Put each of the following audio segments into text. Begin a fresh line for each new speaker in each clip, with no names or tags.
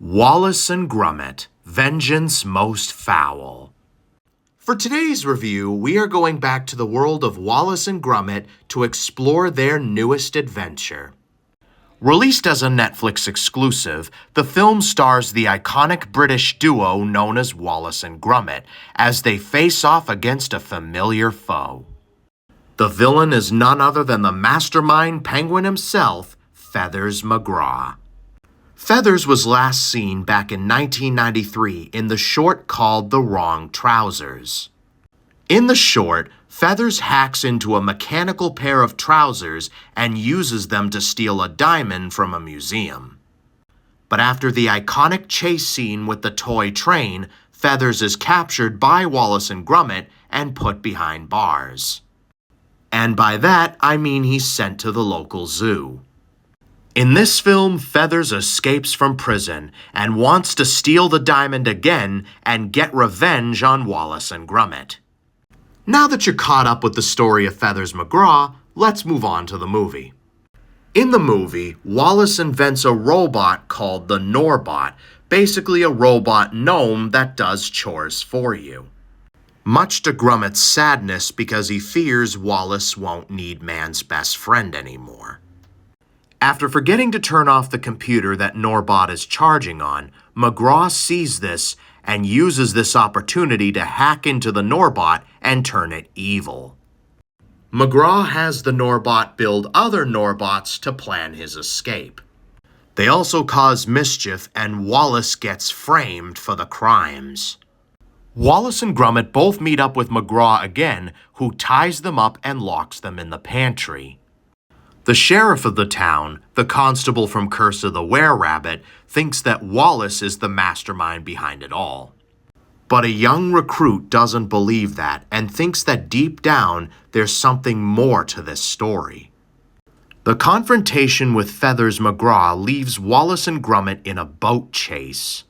Wallace and Gromit, Vengeance Most Fowl. For today's review, we are going back to the world of Wallace and Gromit to explore their newest adventure. Released as a Netflix exclusive, the film stars the iconic British duo known as Wallace and Gromit as they face off against a familiar foe. The villain is none other than the mastermind penguin himself, Feathers McGraw. Feathers was last seen back in 1993 in the short called The Wrong Trousers. In the short, Feathers hacks into a mechanical pair of trousers and uses them to steal a diamond from a museum. But after the iconic chase scene with the toy train, Feathers is captured by Wallace and Gromit and put behind bars. And by that, I mean he's sent to the local zoo. In this film, Feathers escapes from prison and wants to steal the diamond again and get revenge on Wallace and Gromit. Now that you're caught up with the story of Feathers McGraw, let's move on to the movie. In the movie, Wallace invents a robot called the Norbot, basically a robot gnome that does chores for you. Much to Gromit's sadness because he fears Wallace won't need man's best friend anymore. After forgetting to turn off the computer that Norbot is charging on, McGraw sees this and uses this opportunity to hack into the Norbot and turn it evil. McGraw has the Norbot build other Norbots to plan his escape. They also cause mischief and Wallace gets framed for the crimes. Wallace and Gromit both meet up with McGraw again, who ties them up and locks them in the pantry. The sheriff of the town, the constable from Curse of the Were-Rabbit, thinks that Wallace is the mastermind behind it all. But a young recruit doesn't believe that and thinks that deep down there's something more to this story. The confrontation with Feathers McGraw leaves Wallace and Gromit in a boat chase.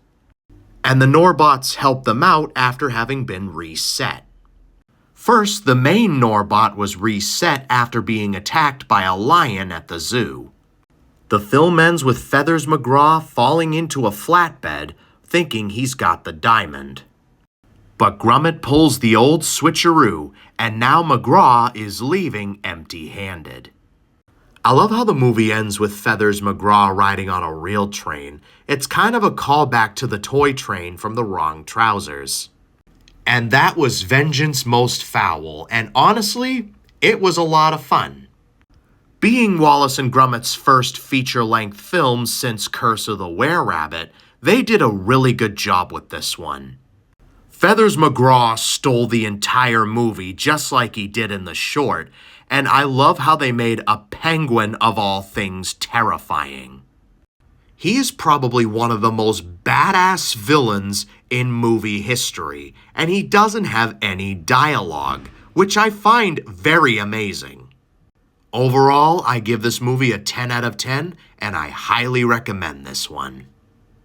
And the Norbots help them out after having been reset. First, the main Norbot was reset after being attacked by a lion at the zoo. The film ends with Feathers McGraw falling into a flatbed, thinking he's got the diamond. But Gromit pulls the old switcheroo, and now McGraw is leaving empty-handed. I love how the movie ends with Feathers McGraw riding on a real train. It's kind of a callback to the toy train from The Wrong Trousers. And that was Vengeance Most Fowl, and honestly, it was a lot of fun. Being Wallace and Gromit's first feature-length film since Curse of the Were-Rabbit, they did a really good job with this one. Feathers McGraw stole the entire movie just like he did in the short, and I love how they made a penguin of all things terrifying. He is probably one of the most badass villains in movie history, and he doesn't have any dialogue, which I find very amazing. Overall, I give this movie a 10 out of 10, and I highly recommend this one.